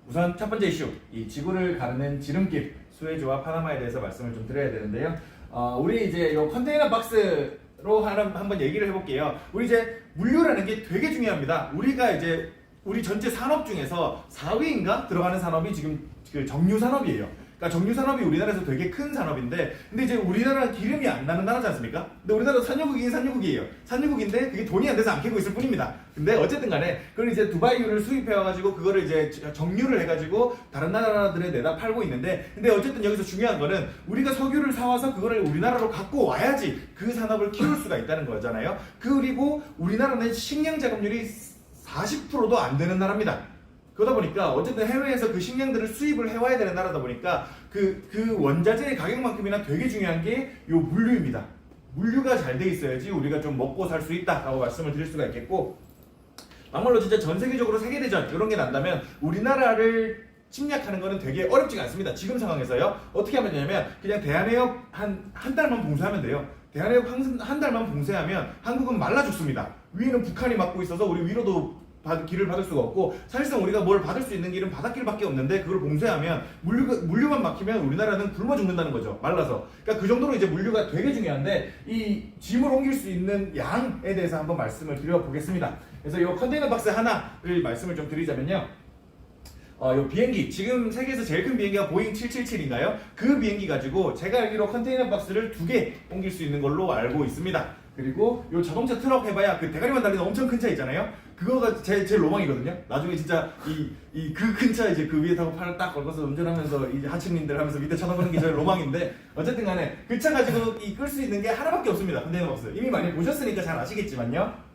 우선 첫 번째 이슈, 이 지구를 가르는 지름길 수에즈와 파나마에 대해서 말씀을 좀 드려야 되는데요. 우리 이제 요 컨테이너 박스로 한번 얘기를 해볼게요. 우리 이제 물류라는 게 되게 중요합니다. 우리가 이제 우리 전체 산업 중에서 4위인가 들어가는 산업이 지금 그 정유 산업이에요. 그러니까 정유 산업이 우리나라에서 되게 큰 산업인데, 근데 이제 우리나라는 기름이 안 나는 나라지 않습니까? 근데 우리나라도 산유국이긴 산유국이에요. 산유국인데 그게 돈이 안 돼서 안 캐고 있을 뿐입니다. 근데 어쨌든 간에 그걸 이제 두바이유를 수입해와가지고 그거를 이제 정유를 해가지고 다른 나라들에 내다 팔고 있는데, 근데 어쨌든 여기서 중요한 거는 우리가 석유를 사와서 그거를 우리나라로 갖고 와야지 그 산업을 키울 수가 있다는 거잖아요. 그리고 우리나라는 식량 자급률이 40%도 안 되는 나라입니다. 그러다 보니까 어쨌든 해외에서 그 식량들을 수입을 해와야 되는 나라다 보니까 그 원자재의 가격만큼이나 되게 중요한 게 요 물류입니다. 물류가 잘 돼 있어야지 우리가 좀 먹고 살 수 있다라고 말씀을 드릴 수가 있겠고, 막말로 진짜 전 세계적으로 세계대전 이런 게 난다면 우리나라를 침략하는 거는 되게 어렵지가 않습니다. 지금 상황에서요. 어떻게 하면 되냐면 그냥 대한해협 한 달만 봉쇄하면 돼요. 대한해협 한 달만 봉쇄하면 한국은 말라 죽습니다. 위에는 북한이 막고 있어서 우리 위로도 길을 받을 수가 없고, 사실상 우리가 뭘 받을 수 있는 길은 바닷길밖에 없는데 그걸 봉쇄하면 물류만 막히면 우리나라는 굶어 죽는다는 거죠. 말라서. 그러니까 그 정도로 이제 물류가 되게 중요한데, 이 짐을 옮길 수 있는 양에 대해서 한번 말씀을 드려보겠습니다. 그래서 이 컨테이너 박스 하나를 말씀을 좀 드리자면요. 요 비행기, 지금 세계에서 제일 큰 비행기가 보잉 777인가요? 그 비행기 가지고 제가 알기로 컨테이너 박스를 2개 옮길 수 있는 걸로 알고 있습니다. 그리고 요 자동차 트럭 해봐야 그 대가리만 달리는 엄청 큰 차 있잖아요? 그거가 제 로망이거든요. 나중에 진짜 그 큰 차 이제 그 위에 타고 팔을 딱 걸어서 운전하면서 이제 하층민들 하면서 밑에 쳐다보는 게 제 로망인데, 어쨌든 간에 그 차 가지고 끌 수 있는 게 하나밖에 없습니다. 컨테이너 박스. 이미 많이 보셨으니까 잘 아시겠지만요.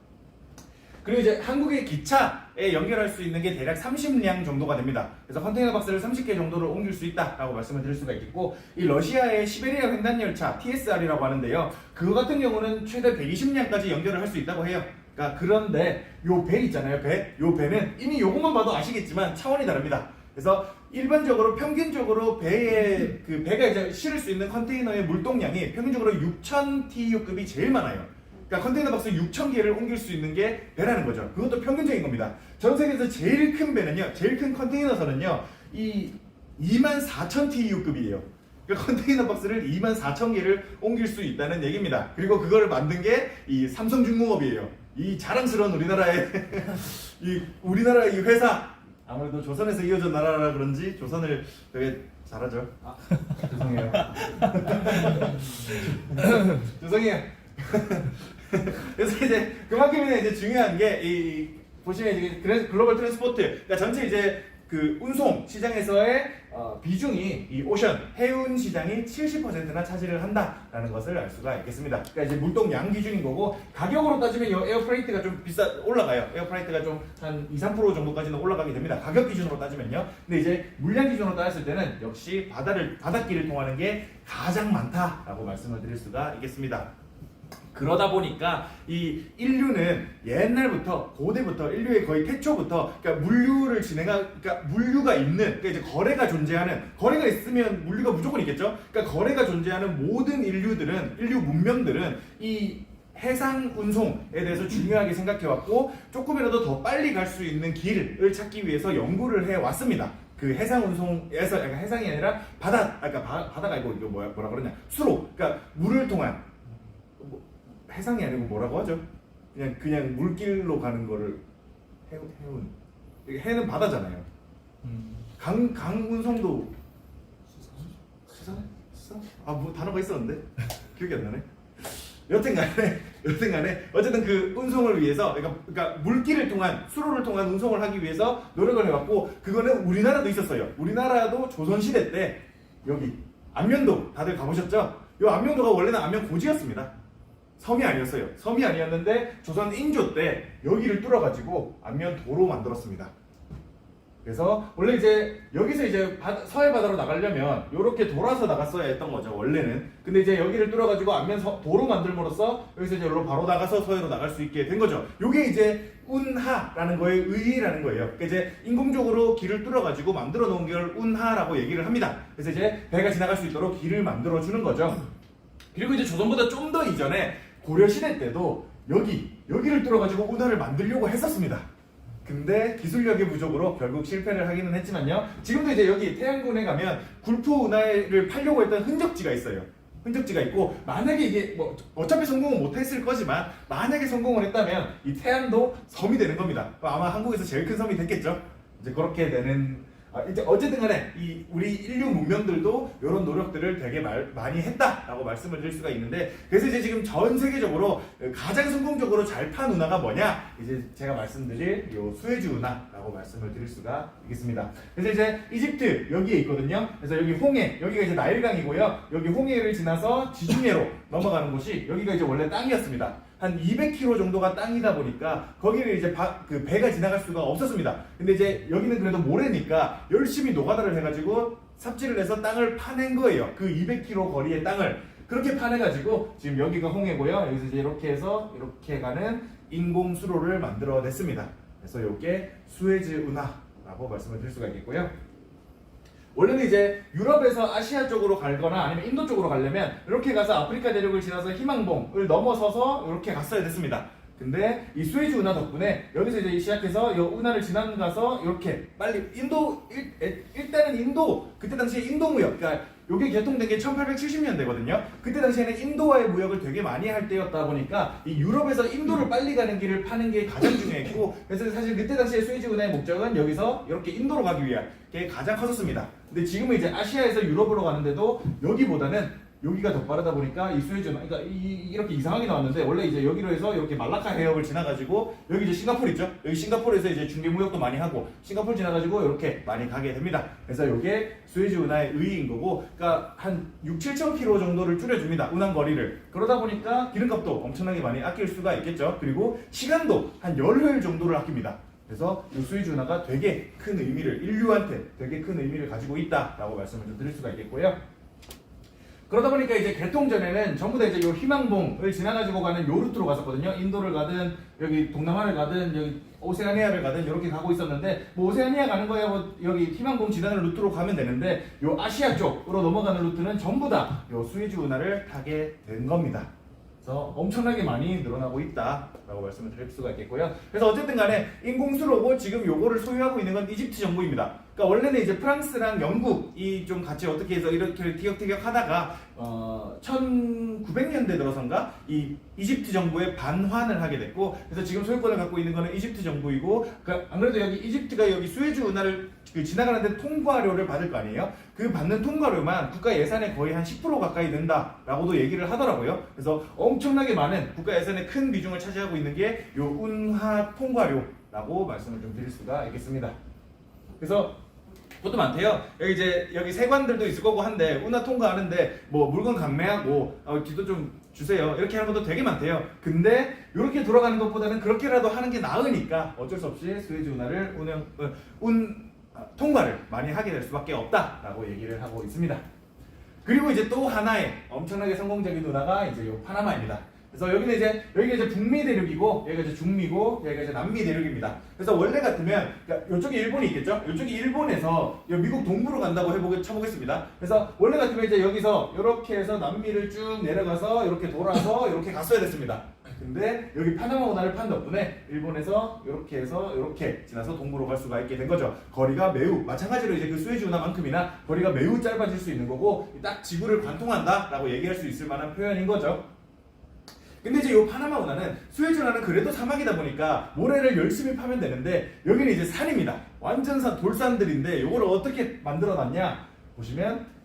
그리고 이제 한국의 기차에 연결할 수 있는 게 대략 30량 정도가 됩니다. 그래서 컨테이너 박스를 30개 정도를 옮길 수 있다라고 말씀을 드릴 수가 있겠고, 이 러시아의 시베리아 횡단열차 TSR이라고 하는데요. 그거 같은 경우는 최대 120량까지 연결을 할 수 있다고 해요. 그러니까 그런데 요 배 있잖아요. 요 배는 이미 요것만 봐도 아시겠지만 차원이 다릅니다. 그래서 일반적으로 평균적으로 배가 이제 실을 수 있는 컨테이너의 물동량이 평균적으로 6,000 TU급이 제일 많아요. 그러니까 컨테이너 박스 6,000개를 옮길 수 있는 게 배라는 거죠. 그것도 평균적인 겁니다. 전 세계에서 제일 큰 배는요, 제일 큰 컨테이너선은요, 이 24,000 TU급이에요. 그러니까 컨테이너 박스를 24,000개를 옮길 수 있다는 얘기입니다. 그리고 그걸 만든 게 이 삼성중공업이에요. 이 자랑스러운 우리나라의 우리나라의 이 회사, 아무래도 조선에서 이어진 나라라 그런지 조선을 되게 잘하죠. 죄송해요. 죄송해요. 그래서 이제 그만큼이나 이제 중요한 게 보시면 이제 글로벌 트랜스포트, 그러니까 전체 이제 그 운송 시장에서의 비중이 이 오션 해운 시장이 70%나 차지를 한다라는 것을 알 수가 있겠습니다. 그러니까 이제 물동량 기준인 거고, 가격으로 따지면 이 에어프레이트가 좀 올라가요. 에어프레이트가 좀 한 2-3% 정도까지는 올라가게 됩니다. 가격 기준으로 따지면요. 근데 이제 물량 기준으로 따졌을 때는 역시 바닷길을 통하는 게 가장 많다라고 말씀을 드릴 수가 있겠습니다. 그러다 보니까 이 인류는 옛날부터, 고대부터, 인류의 거의 태초부터, 그러니까 그러니까 물류가 있는, 그러니까 이제 거래가 있으면 물류가 무조건 있겠죠. 그러니까 거래가 존재하는 모든 인류 문명들은 이 해상 운송에 대해서 중요하게 생각해왔고, 조금이라도 더 빨리 갈 수 있는 길을 찾기 위해서 연구를 해왔습니다. 그 해상 운송에서, 약간 해상이 아니라 바다가 아니고 이거 뭐라 그러냐, 수로, 그러니까 물을 통한, 해상이 아니고 뭐라고 하죠? 그냥 물길로 가는 거를 해운. 해는 바다잖아요. 강 운송도 수상? 뭐 단어가 있었는데 기억이 안 나네. 여튼간에 어쨌든 그 운송을 위해서, 그러니까 물길을 통한, 수로를 통한 운송을 하기 위해서 노력을 해왔고, 그거는 우리나라도 있었어요. 우리나라도 조선시대 때 여기 안면도 다들 가보셨죠? 이 안면도가 원래는 안면 고지였습니다. 섬이 아니었어요. 섬이 아니었는데 조선 인조 때 여기를 뚫어가지고 안면도로 만들었습니다. 그래서 원래 이제 여기서 이제 서해 바다로 나가려면 이렇게 돌아서 나갔어야 했던 거죠, 원래는. 근데 이제 여기를 뚫어가지고 도로 만들므로써 여기서 이제 여기로 바로 나가서 서해로 나갈 수 있게 된 거죠. 요게 이제 운하라는 거에 의의라는 거예요. 그러니까 이제 인공적으로 길을 뚫어가지고 만들어 놓은 걸 운하라고 얘기를 합니다. 그래서 이제 배가 지나갈 수 있도록 길을 만들어 주는 거죠. 그리고 이제 조선보다 좀 더 이전에 고려시대 때도 여기를 뚫어가지고 운하를 만들려고 했었습니다. 근데 기술력의 부족으로 결국 실패를 하기는 했지만요. 지금도 이제 여기 태양군에 가면 굴포 운하를 팔려고 했던 흔적지가 있어요. 흔적지가 있고, 만약에 이게 뭐 어차피 성공은 못했을 거지만 만약에 성공을 했다면 이 태안도 섬이 되는 겁니다. 아마 한국에서 제일 큰 섬이 됐겠죠. 이제 그렇게 되는, 이제 어쨌든 간에 이 우리 인류 문명들도 이런 노력들을 되게 많이 했다라고 말씀을 드릴 수가 있는데, 그래서 이제 지금 전 세계적으로 가장 성공적으로 잘 판 운하가 뭐냐, 이제 제가 말씀드릴 요 수에즈 운하라고 말씀을 드릴 수가 있겠습니다. 그래서 이제 이집트 여기에 있거든요. 그래서 여기 홍해, 여기가 이제 나일강이고요. 여기 홍해를 지나서 지중해로 넘어가는 곳이, 여기가 이제 원래 땅이었습니다. 한 200km 정도가 땅이다 보니까 거기를 이제 그 배가 지나갈 수가 없었습니다. 근데 이제 여기는 그래도 모래니까 열심히 노가다를 해가지고 삽질을 해서 땅을 파낸 거예요. 그 200km 거리의 땅을 그렇게 파내가지고 지금 여기가 홍해고요. 여기서 이제 이렇게 해서 이렇게 가는 인공 수로를 만들어냈습니다. 그래서 이게 수에즈 운하라고 말씀을 드릴 수가 있겠고요. 원래는 이제 유럽에서 아시아 쪽으로 갈거나 아니면 인도 쪽으로 가려면 이렇게 가서 아프리카 대륙을 지나서 희망봉을 넘어서서 이렇게 갔어야 됐습니다. 근데 이 수에즈 운하 덕분에 여기서 이제 시작해서 이 운하를 지나가서 이렇게 빨리 일단은 인도, 그때 당시에 인도 무역, 그러니까 이게 개통된 게 1870년대거든요. 그때 당시에는 인도와의 무역을 되게 많이 할 때였다 보니까 이 유럽에서 인도를 빨리 가는 길을 파는 게 가장 중요했고, 그래서 사실 그때 당시에 수에즈 운하의 목적은 여기서 이렇게 인도로 가기 위한 게 가장 컸었습니다. 근데 지금은 이제 아시아에서 유럽으로 가는데도 여기보다는 여기가 더 빠르다 보니까 이 수에즈 운하, 그러니까 이렇게 이상하게 나왔는데, 원래 이제 여기로 해서 이렇게 말라카 해역을 지나가지고 여기 이제 싱가포르 있죠? 여기 싱가포르에서 이제 중개 무역도 많이 하고 싱가포르 지나가지고 이렇게 많이 가게 됩니다. 그래서 이게 수에즈 운하의 의의인 거고, 그러니까 한 6-7천 킬로 정도를 줄여줍니다. 운항 거리를. 그러다 보니까 기름값도 엄청나게 많이 아낄 수가 있겠죠. 그리고 시간도 한 열흘 정도를 아낍니다. 그래서 이 수에즈 운하가 되게 큰 의미를, 인류한테 되게 큰 의미를 가지고 있다라고 말씀을 좀 드릴 수가 있겠고요. 그러다 보니까 이제 개통 전에는 전부 다 이제 요 희망봉을 지나가지고 가는 요 루트로 갔었거든요. 인도를 가든 여기 동남아를 가든 여기 오세아니아를 가든 이렇게 가고 있었는데, 뭐 오세아니아 가는 거야 뭐 여기 희망봉 지나는 루트로 가면 되는데, 요 아시아 쪽으로 넘어가는 루트는 전부 다 요 수에즈 운하를 타게 된 겁니다. 그래서 엄청나게 많이 늘어나고 있다라고 말씀을 드릴 수가 있겠고요. 그래서 어쨌든 간에 인공수로고 지금 요거를 소유하고 있는 건 이집트 정부입니다. 그러니까 원래는 이제 프랑스랑 영국이 좀 같이 어떻게 해서 이렇게 티격태격 하다가 1900년대 들어선가 이 이집트 정부에 반환을 하게 됐고, 그래서 지금 소유권을 갖고 있는 거는 이집트 정부이고, 그러니까 안 그래도 여기 이집트가 여기 수에즈 운하를 지나가는데 통과료를 받을 거 아니에요? 그 받는 통과료만 국가 예산의 거의 한 10% 가까이 된다라고도 얘기를 하더라고요. 그래서 엄청나게 많은 국가 예산의 큰 비중을 차지하고 있는 게 요 운하 통과료라고 말씀을 좀 드릴 수가 있겠습니다. 그래서 그것도 많대요. 여기 세관들도 있을 거고 한데, 운하 통과하는데 뭐 물건 감매하고 기도 좀 주세요 이렇게 하는 것도 되게 많대요. 근데 이렇게 돌아가는 것보다는 그렇게라도 하는 게 나으니까 어쩔 수 없이 수에즈 운하를 통과를 많이 하게 될 수밖에 없다라고 얘기를 하고 있습니다. 그리고 이제 또 하나의 엄청나게 성공적인 운하가 이제 요 파나마입니다. 그래서 여기가 이제 북미 대륙이고, 여기가 이제 중미고, 여기가 이제 남미 대륙입니다. 그래서 원래 같으면, 그러니까 이쪽에 일본이 있겠죠? 이쪽이 일본에서 미국 동부로 간다고 쳐보겠습니다. 그래서 원래 같으면 이제 여기서 이렇게 해서 남미를 쭉 내려가서 이렇게 돌아서 이렇게 갔어야 됐습니다. 근데 여기 파나마 운하를 판 덕분에 일본에서 이렇게 해서 이렇게 지나서 동부로 갈 수가 있게 된 거죠. 거리가 매우, 마찬가지로 이제 그 수에즈 운하만큼이나 거리가 매우 짧아질 수 있는 거고, 딱 지구를 관통한다라고 얘기할 수 있을 만한 표현인 거죠. 근데 이제 이 파나마 운하는, 수에즈 운하는 그래도 사막이다 보니까 모래를 열심히 파면 되는데, 여기는 이제 산입니다. 완전 돌산들인데 이걸 어떻게 만들어놨냐 보시면,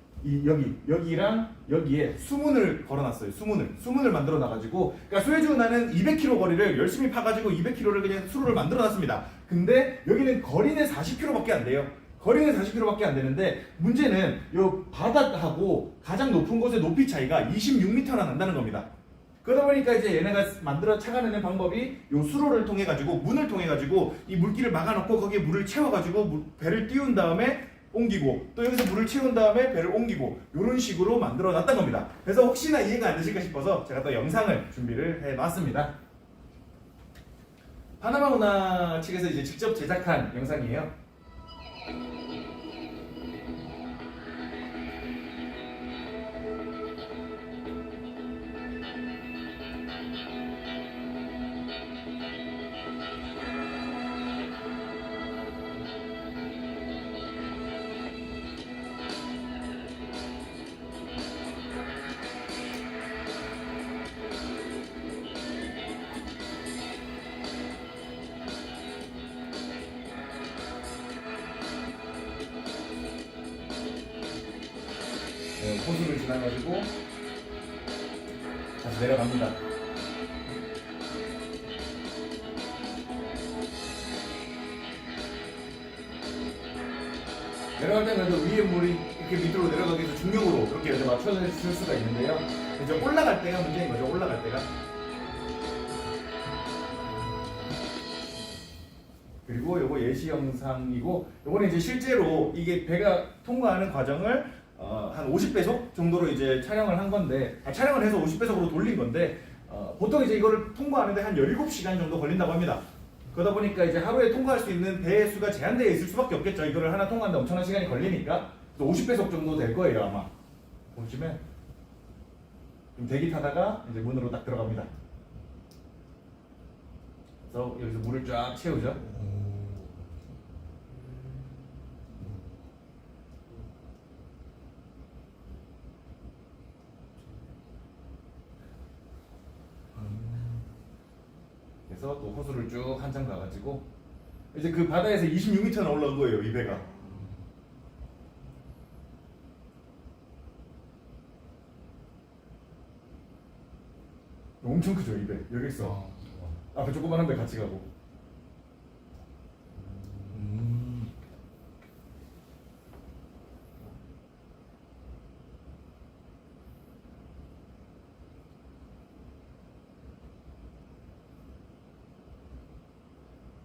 여기랑 여기에 수문을 걸어놨어요. 수문을 만들어놔가지고, 그러니까 수에즈 운하는 200km 거리를 열심히 파가지고 200km를 그냥 수로를 만들어놨습니다. 근데 여기는 거리는 40km밖에 안 돼요. 거리는 40km밖에 안 되는데, 문제는 이 바닥하고 가장 높은 곳의 높이 차이가 26m나 난다는 겁니다. 그러다 보니까 이제 얘네가 만들어 차가내는 방법이 요 수로를 통해 가지고, 문을 통해 가지고 이 물기를 막아놓고 거기에 물을 채워가지고 배를 띄운 다음에 옮기고, 또 여기서 물을 채운 다음에 배를 옮기고, 이런 식으로 만들어 놨던 겁니다. 그래서 혹시나 이해가 안 되실까 싶어서 제가 또 영상을 준비를 해봤습니다. 파나마 운하 측에서 이제 직접 제작한 영상이에요. 호수를 지나가지고 다시 내려갑니다. 내려갈 때는 그래도 위에 물이 이렇게 밑으로 내려가기 위해서 중력으로 그렇게 이제 맞춰질 수가 있는데요. 이제 올라갈 때가 문제인 거죠. 올라갈 때가. 그리고 요거 예시 영상이고, 요거는 이제 실제로 이게 배가 통과하는 과정을 한 50배속 정도로 이제 촬영을 한 건데, 촬영을 해서 50배속으로 돌린 건데, 보통 이제 이거를 통과하는데 한 17시간 정도 걸린다고 합니다. 그러다 보니까 이제 하루에 통과할 수 있는 배의 수가 제한되어 있을 수밖에 없겠죠. 이거를 하나 통과하는데 엄청난 시간이 걸리니까. 50배속 정도 될 거예요, 아마. 보시면 좀 대기 타다가 이제 문으로 딱 들어갑니다. 그래서 여기서 물을 쫙 채우죠. 그래서 또 호수를 쭉 한참 가가지고 이제 그 바다에서 26m나 올라온 거예요, 이 배가. 엄청 크죠, 이 배. 여기 있어. 앞에 조그마한 배 같이 가고.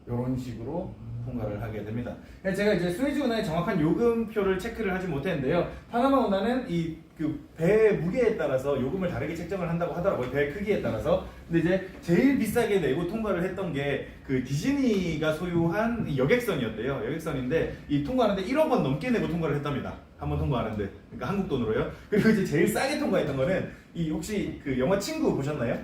이런 식으로 통과를 하게 됩니다. 제가 이제 스웨즈 운하의 정확한 요금표를 체크를 하지 못했는데요. 파나마 운하는 이 그 배의 무게에 따라서 요금을 다르게 책정을 한다고 하더라고요. 배 크기에 따라서. 근데 이제 제일 비싸게 내고 통과를 했던 게 그 디즈니가 소유한 이 여객선이었대요. 여객선인데 이 통과하는데 1억 원 넘게 내고 통과를 했답니다. 한 번 통과하는데. 그러니까 한국 돈으로요. 그리고 이제 제일 싸게 통과했던 거는 이 혹시 그 영화 친구 보셨나요?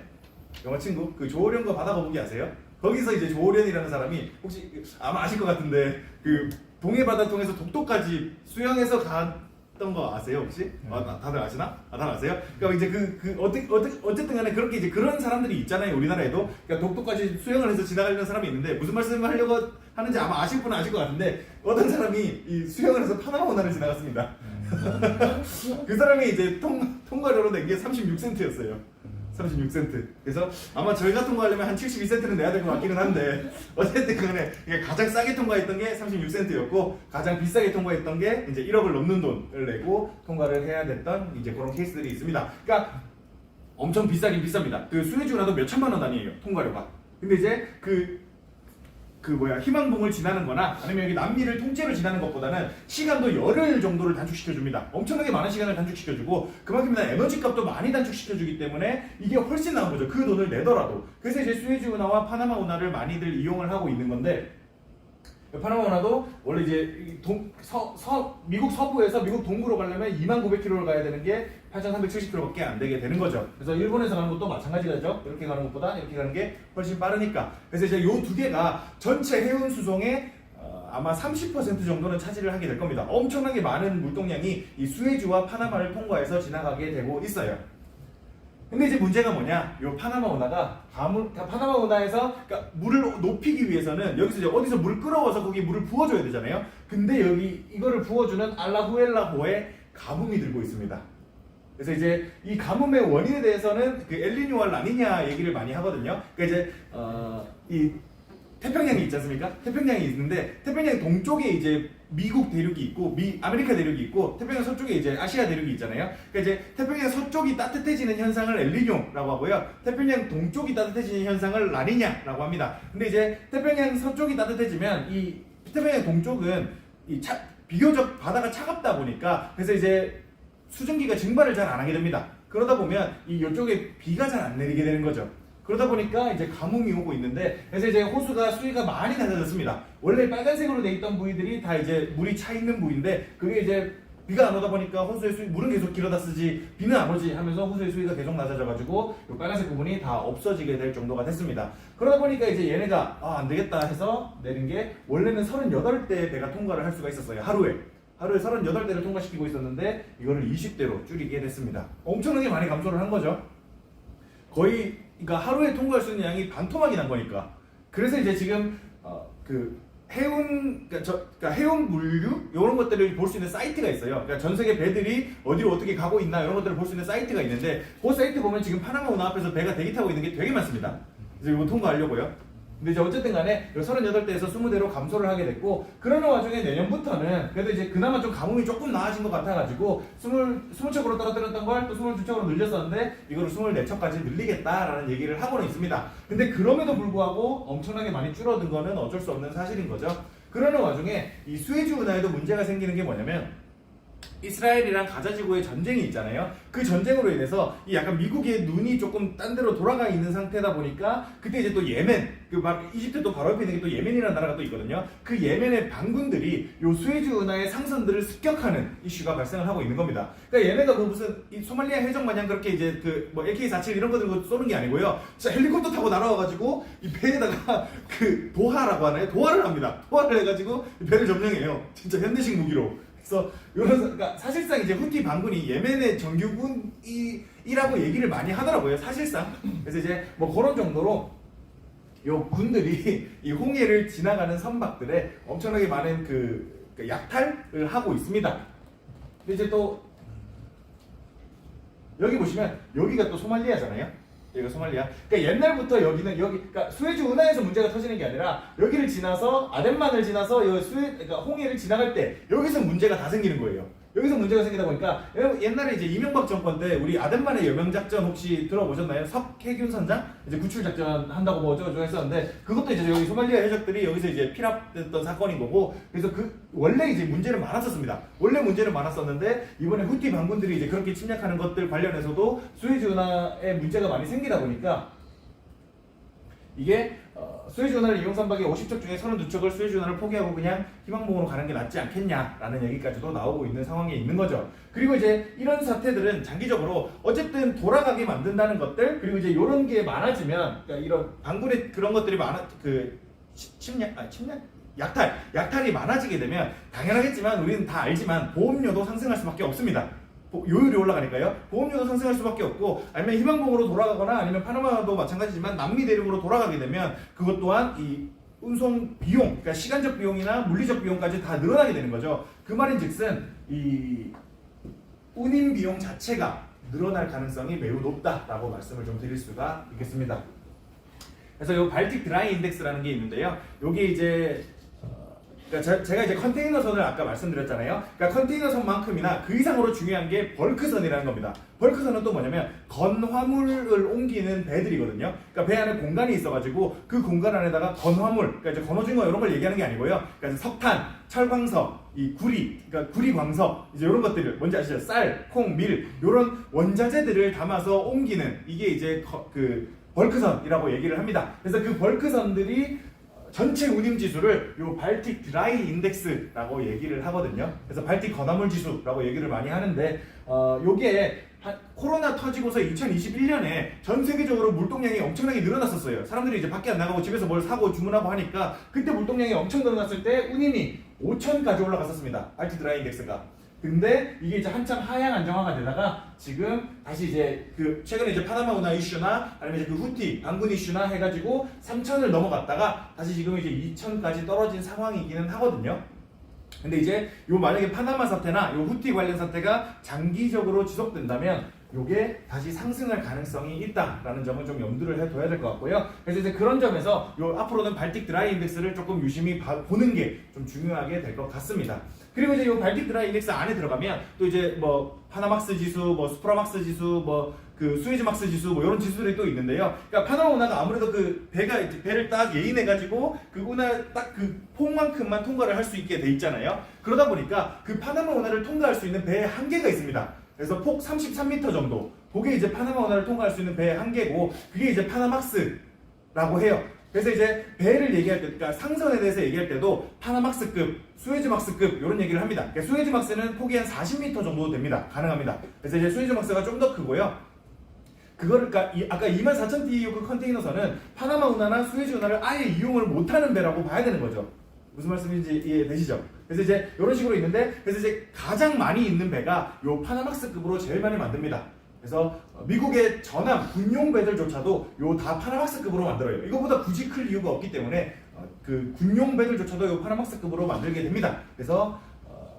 영화 친구? 그 조련과 바다 거북이 아세요? 거기서 이제 조련이라는 사람이 혹시 아마 아실 것 같은데 그 동해 바다 통해서 독도까지 수영해서 갔던 거 아세요 혹시? 다들 아시나? 다들 아세요? 그러니까 이제 어쨌든 간에 그렇게 이제 그런 사람들이 있잖아요 우리나라에도. 그러니까 독도까지 수영을 해서 지나가려는 사람이 있는데 무슨 말씀을 하려고 하는지 아마 아실 분은 아실 것 같은데 어떤 사람이 이 수영을 해서 파나마 운하를 지나갔습니다. 그 사람이 이제 통과료로 낸 게 36센트였어요. 36센트. 그래서 아마 저희가 통과하려면 한 72센트는 내야 될 것 같기는 한데 어쨌든 간에 가장 싸게 통과했던 게 36센트였고 가장 비싸게 통과했던 게 이제 1억을 넘는 돈을 내고 통과를 해야 됐던 이제 그런 케이스들이 있습니다. 그러니까 엄청 비싸긴 비쌉니다. 그 스웨즈 운하도 몇 천만 원 단위예요, 통과료가. 근데 이제 희망봉을 지나는 거나 아니면 여기 남미를 통째로 지나는 것보다는 시간도 열흘 정도를 단축시켜줍니다. 엄청나게 많은 시간을 단축시켜주고 그만큼 에너지 값도 많이 단축시켜주기 때문에 이게 훨씬 나은 거죠. 그 돈을 내더라도. 그래서 이제 스웨즈 운하와 파나마 운하를 많이들 이용을 하고 있는 건데 파나마 운하도 원래 이제 미국 서부에서 미국 동부로 가려면 29,900km를 가야 되는 게 8,370km밖에 안 되게 되는 거죠. 그래서 일본에서 가는 것도 마찬가지죠. 이렇게 가는 것보다 이렇게 가는 게 훨씬 빠르니까. 그래서 이제 요 두 개가 전체 해운 수송의 아마 30% 정도는 차지를 하게 될 겁니다. 엄청나게 많은 물동량이 이 수에즈와 파나마를 통과해서 지나가게 되고 있어요. 근데 이제 문제가 뭐냐? 요 파나마 운하가 파나마 운하에서 그러니까 물을 높이기 위해서는 여기서 이제 어디서 물을 끌어와서 거기 물을 부어줘야 되잖아요. 근데 여기 이거를 부어주는 알라후엘라호에 가뭄이 들고 있습니다. 그래서 이제 이 가뭄의 원인에 대해서는 그 엘니뇨와 라니냐 얘기를 많이 하거든요. 그러니까 이제 이 태평양이 있지 않습니까? 태평양이 있는데 태평양 동쪽에 이제 미국 대륙이 있고 아메리카 대륙이 있고 태평양 서쪽에 이제 아시아 대륙이 있잖아요. 그러니까 이제 태평양 서쪽이 따뜻해지는 현상을 엘니뇨라고 하고요. 태평양 동쪽이 따뜻해지는 현상을 라니냐라고 합니다. 근데 이제 태평양 서쪽이 따뜻해지면 이 태평양 동쪽은 비교적 바다가 차갑다 보니까 그래서 이제 수증기가 증발을 잘 안 하게 됩니다. 그러다 보면 이쪽에 비가 잘 안 내리게 되는 거죠. 그러다 보니까 이제 가뭄이 오고 있는데 그래서 이제 호수가 수위가 많이 낮아졌습니다. 원래 빨간색으로 돼 있던 부위들이 다 이제 물이 차 있는 부위인데 그게 이제 비가 안 오다 보니까 호수의 수위 물은 계속 길어다 쓰지 비는 안 오지 하면서 호수의 수위가 계속 낮아져가지고 이 빨간색 부분이 다 없어지게 될 정도가 됐습니다. 그러다 보니까 이제 얘네가 안 되겠다 해서 내린 게 원래는 38대 배가 통과를 할 수가 있었어요. 하루에 38대를 통과시키고 있었는데 이거를 20대로 줄이게 됐습니다. 엄청나게 많이 감소를 한 거죠. 거의 그러니까 하루에 통과할 수 있는 양이 반토막이 난 거니까. 그래서 이제 지금 그러니까 해운 물류 이런 것들을 볼 수 있는 사이트가 있어요. 그러니까 전 세계 배들이 어디로 어떻게 가고 있나 이런 것들을 볼 수 있는 사이트가 있는데 그 사이트 보면 지금 파나마 운하 앞에서 배가 대기 타고 있는 게 되게 많습니다. 그래서 이거 통과하려고요. 근데 이제 어쨌든 간에 38대에서 20대로 감소를 하게 됐고, 그러는 와중에 내년부터는 그래도 이제 그나마 좀 가뭄이 조금 나아진 것 같아가지고 20척으로 떨어뜨렸던 걸 또 22척으로 늘렸었는데 이거를 24척까지 늘리겠다라는 얘기를 하고는 있습니다. 근데 그럼에도 불구하고 엄청나게 많이 줄어든 거는 어쩔 수 없는 사실인 거죠. 그러는 와중에 이 수에즈 운하에도 문제가 생기는 게 뭐냐면, 이스라엘이랑 가자지구의 전쟁이 있잖아요. 그 전쟁으로 인해서 이 약간 미국의 눈이 조금 딴 데로 돌아가 있는 상태다 보니까, 그때 이제 또 예멘, 이집트 또 바로 옆에 있는 게 또 예멘이라는 나라가 또 있거든요. 그 예멘의 반군들이 요 수에즈 운하의 상선들을 습격하는 이슈가 발생을 하고 있는 겁니다. 그러니까 얘네가 뭐 무슨 이 소말리아 해적 마냥 그렇게 이제 그 뭐 AK-47 이런 거 들고 쏘는 게 아니고요. 진짜 헬리콥터 타고 날아와가지고 이 배에다가 그 도하라고 하나요? 도하를 합니다. 도하를 해가지고 배를 점령해요. 진짜 현대식 무기로. 그래서 그러니까 사실상 이제 후티 반군이 예멘의 정규군이라고 얘기를 많이 하더라고요. 사실상. 그래서 이제 뭐 그런 정도로 요 군들이 이 홍해를 지나가는 선박들에 엄청나게 많은 그 약탈을 하고 있습니다. 근데 이제 또 여기 보시면 여기가 또 소말리아잖아요. 여기가 소말리아. 그러니까 옛날부터 여기는 그러니까 수에즈 운하에서 문제가 터지는 게 아니라 여기를 지나서 아덴만을 지나서 그러니까 홍해를 지나갈 때 여기서 문제가 다 생기는 거예요. 여기서 문제가 생기다 보니까 옛날에 이제 이명박 정권 때 우리 아덴만의 여명작전 혹시 들어보셨나요? 석해균 선장 이제 구출 작전 한다고 뭐 어쩌고저쩌고 했었는데, 그것도 이제 여기 소말리아 해적들이 여기서 이제 피랍됐던 사건인 거고, 그래서 원래 이제 문제는 많았었습니다. 원래 문제는 많았었는데 이번에 후티 반군들이 이제 그렇게 침략하는 것들 관련해서도 수에즈 운하에 문제가 많이 생기다 보니까 이게 수에즈 운하를 이용 선박의 50척 중에 32척을 수에즈 운하를 포기하고 그냥 희망봉으로 가는 게 낫지 않겠냐라는 얘기까지도 나오고 있는 상황에 있는 거죠. 그리고 이제 이런 사태들은 장기적으로 어쨌든 돌아가게 만든다는 것들, 그리고 이제 이런 게 많아지면, 그러니까 이런 반군의 그런 것들이 약탈이 많아지게 되면 당연하겠지만 우리는 다 알지만 보험료도 상승할 수밖에 없습니다. 요율이 올라가니까요. 보험료도 상승할 수밖에 없고, 아니면 희망봉으로 돌아가거나 아니면 파나마도 마찬가지지만 남미 대륙으로 돌아가게 되면 그것 또한 이 운송 비용, 그러니까 시간적 비용이나 물리적 비용까지 다 늘어나게 되는 거죠. 그 말인즉슨 이 운임 비용 자체가 늘어날 가능성이 매우 높다라고 말씀을 좀 드릴 수가 있겠습니다. 그래서 이 발틱 드라이 인덱스라는 게 있는데요. 요게 이제 그러니까 제가 이제 컨테이너선을 아까 말씀드렸잖아요. 그러니까 컨테이너선만큼이나 그 이상으로 중요한 게 벌크선이라는 겁니다. 벌크선은 또 뭐냐면 건화물을 옮기는 배들이거든요. 그러니까 배 안에 공간이 있어가지고 그 공간 안에다가 건화물, 그러니까 이제 건어중어 이런 걸 얘기하는 게 아니고요. 그러니까 석탄, 철광석, 이 구리, 그러니까 구리광석, 이제 이런 것들을 뭔지 아시죠? 쌀, 콩, 밀 이런 원자재들을 담아서 옮기는 이게 이제 그 벌크선이라고 얘기를 합니다. 그래서 그 벌크선들이 전체 운임 지수를 요 발틱 드라이 인덱스라고 얘기를 하거든요. 그래서 발틱 건화물 지수라고 얘기를 많이 하는데, 요게 코로나 터지고서 2021년에 전 세계적으로 물동량이 엄청나게 늘어났었어요. 사람들이 이제 밖에 안 나가고 집에서 뭘 사고 주문하고 하니까 그때 물동량이 엄청 늘어났을 때 운임이 5천까지 올라갔었습니다. 발틱 드라이 인덱스가. 근데 이게 이제 한참 하향 안정화가 되다가 지금 다시 이제 최근에 이제 파나마 운하 이슈나 아니면 이제 그 후티 반군 이슈나 해가지고 3천을 넘어갔다가 다시 지금 이제 2천까지 떨어진 상황이기는 하거든요. 근데 이제 요 만약에 파나마 사태나 요 후티 관련 사태가 장기적으로 지속된다면 요게 다시 상승할 가능성이 있다라는 점은 좀 염두를 해둬야 될 것 같고요. 그래서 이제 그런 점에서 요 앞으로는 발틱 드라이 인덱스를 조금 유심히 보는 게 좀 중요하게 될 것 같습니다. 그리고 이제 요 발틱 드라이 인덱스 안에 들어가면 또 이제 뭐 파나막스 지수, 뭐 수프라막스 지수, 뭐 그 수에즈막스 지수, 뭐 이런 지수들이 또 있는데요. 그러니까 파나마 운하가 아무래도 그 배를 딱 예인해가지고 그 운하 딱 그 폭만큼만 통과를 할 수 있게 돼 있잖아요. 그러다 보니까 그 파나마 운하를 통과할 수 있는 배의 한계가 있습니다. 그래서 폭 33m 정도, 그게 이제 파나마 운하를 통과할 수 있는 배의 한계고, 그게 이제 파나막스라고 해요. 그래서 이제 배를 얘기할 때, 그러니까 상선에 대해서 얘기할 때도 파나막스급, 수에즈막스급 이런 얘기를 합니다. 그러니까 수에즈막스는 폭이 한 40m 정도 됩니다. 가능합니다. 그래서 이제 수에즈막스가 좀 더 크고요. 그거를 그러니까 아까 24,000TEU 그 컨테이너선은 파나마 운하나 수에즈 운하를 아예 이용을 못하는 배라고 봐야 되는 거죠. 무슨 말씀인지 이해되시죠? 그래서 이제 이런 식으로 있는데, 그래서 이제 가장 많이 있는 배가 요 파나막스급으로 제일 많이 만듭니다. 그래서 미국의 전함 군용 배들조차도 요 다 파나막스급으로 만들어요. 이거보다 굳이 클 이유가 없기 때문에 그 군용 배들조차도 이 파나마스급으로 만들게 됩니다. 그래서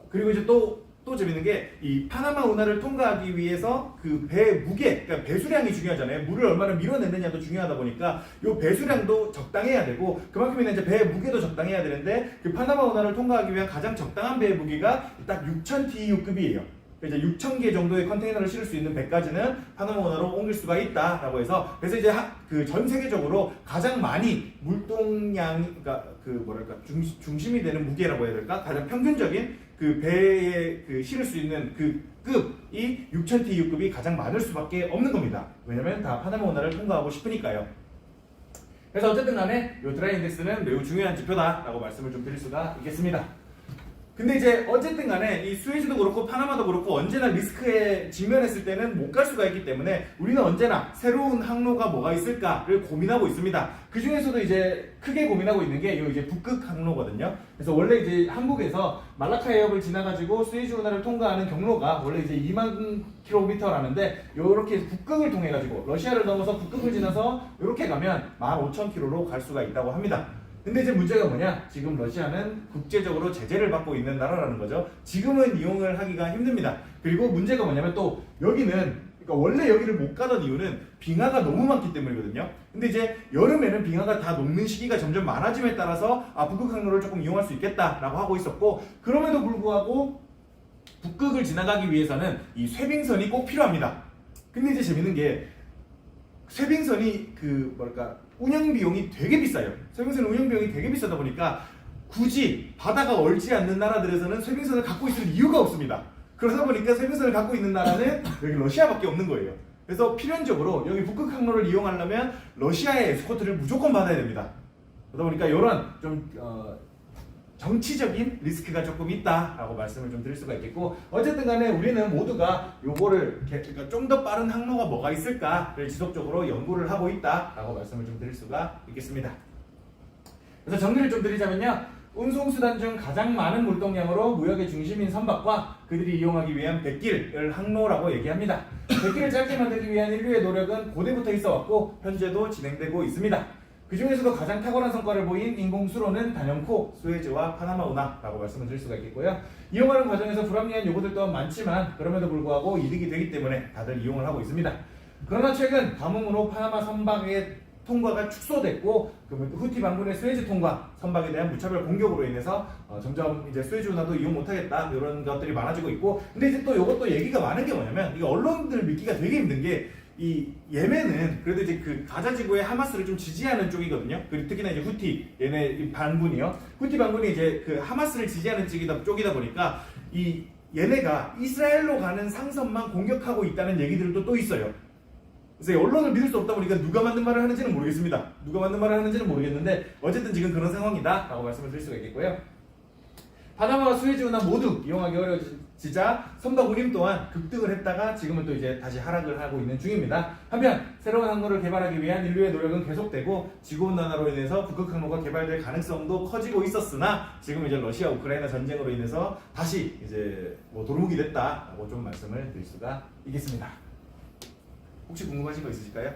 그리고 이제 또 재밌는 게 이 파나마 운하를 통과하기 위해서 그 배 무게, 그러니까 배수량이 중요하잖아요. 물을 얼마나 밀어내느냐도 중요하다 보니까 이 배수량도 적당해야 되고 그만큼이나 이제 배 무게도 적당해야 되는데 그 파나마 운하를 통과하기 위한 가장 적당한 배의 무게가 딱 6,000 TEU급이에요. 이제 6,000개 정도의 컨테이너를 실을 수 있는 배까지는 파나마 운하로 옮길 수가 있다라고 해서 그래서 이제 그 전 세계적으로 가장 많이 물동량, 그러니까 그 뭐랄까 중심이 되는 무게라고 해야 될까, 가장 평균적인 그 배에 그 실을 수 있는 그 급이 6,000 TEU급이 가장 많을 수밖에 없는 겁니다. 왜냐면 다 파나마 운하를 통과하고 싶으니까요. 그래서 어쨌든 간에 이 드라이 인덱스는 매우 중요한 지표다라고 말씀을 좀 드릴 수가 있겠습니다. 근데 이제 어쨌든 간에 이 스웨즈도 그렇고 파나마도 그렇고 언제나 리스크에 직면했을 때는 못 갈 수가 있기 때문에 우리는 언제나 새로운 항로가 뭐가 있을까를 고민하고 있습니다. 그 중에서도 이제 크게 고민하고 있는 게 이 이제 북극 항로거든요. 그래서 원래 이제 한국에서 말라카 해협을 지나가지고 스웨즈 운하를 통과하는 경로가 원래 이제 2만 km라는데 요렇게 북극을 통해 가지고 러시아를 넘어서 북극을 지나서 이렇게 가면 15,000km로 갈 수가 있다고 합니다. 근데 이제 문제가 뭐냐? 지금 러시아는 국제적으로 제재를 받고 있는 나라라는 거죠. 지금은 이용을 하기가 힘듭니다. 그리고 문제가 뭐냐면 또 여기는, 그러니까 원래 여기를 못 가던 이유는 빙하가 너무 많기 때문이거든요. 근데 이제 여름에는 빙하가 다 녹는 시기가 점점 많아짐에 따라서 북극 항로를 조금 이용할 수 있겠다라고 하고 있었고, 그럼에도 불구하고 북극을 지나가기 위해서는 이 쇄빙선이 꼭 필요합니다. 근데 이제 재밌는 게 쇄빙선이 그 뭐랄까 운영 비용이 되게 비싸요. 쇄빙선 운영 비용이 되게 비싸다 보니까 굳이 바다가 얼지 않는 나라들에서는 쇄빙선을 갖고 있을 이유가 없습니다. 그러다 보니까 쇄빙선을 갖고 있는 나라는 여기 러시아밖에 없는 거예요. 그래서 필연적으로 여기 북극 항로를 이용하려면 러시아의 에스코트를 무조건 받아야 됩니다. 그러다 보니까 이런 좀 정치적인 리스크가 조금 있다라고 말씀을 좀 드릴 수가 있겠고, 어쨌든 간에 우리는 모두가 요거를 그러니까 좀 더 빠른 항로가 뭐가 있을까를 지속적으로 연구를 하고 있다라고 말씀을 좀 드릴 수가 있겠습니다. 그래서 정리를 좀 드리자면요, 운송수단 중 가장 많은 물동량으로 무역의 중심인 선박과 그들이 이용하기 위한 백길을 항로라고 얘기합니다. 백길을 짧게 만들기 위한 인류의 노력은 고대부터 있어 왔고 현재도 진행되고 있습니다. 그 중에서도 가장 탁월한 성과를 보인 인공수로는 단연코 스웨즈와 파나마 운하라고 말씀을 드릴 수가 있겠고요. 이용하는 과정에서 불합리한 요구들 또한 많지만 그럼에도 불구하고 이득이 되기 때문에 다들 이용을 하고 있습니다. 그러나 최근 가뭄으로 파나마 선박의 통과가 축소됐고, 후티 반군의 스웨즈 통과 선박에 대한 무차별 공격으로 인해서 점점 이제 스웨즈 운하도 이용 못하겠다 이런 것들이 많아지고 있고, 근데 이제 또 이것도 얘기가 많은 게 뭐냐면, 이게 언론들 믿기가 되게 힘든 게, 이 예멘은 그래도 이제 그 가자 지구의 하마스를 좀 지지하는 쪽이거든요. 그리고 특히나 이제 후티 얘네 반군이요. 후티 반군이 이제 그 하마스를 지지하는 쪽이다 보니까 이 얘네가 이스라엘로 가는 상선만 공격하고 있다는 얘기들도 또 있어요. 그래서 언론을 믿을 수 없다 보니까 누가 맞는 말을 하는지는 모르겠습니다. 누가 맞는 말을 하는지는 모르겠는데 어쨌든 지금 그런 상황이다라고 말씀을 드릴 수가 있겠고요. 파나마와 스웨즈 운하 모두 이용하기 어려워지자 선박 운임 또한 급등을 했다가 지금은 또 이제 다시 하락을 하고 있는 중입니다. 한편 새로운 항로를 개발하기 위한 인류의 노력은 계속되고 지구온난화로 인해서 북극 항로가 개발될 가능성도 커지고 있었으나 지금 이제 러시아 우크라이나 전쟁으로 인해서 다시 이제 뭐 도루묵이 됐다라고 좀 말씀을 드릴 수가 있겠습니다. 혹시 궁금하신 거 있으실까요?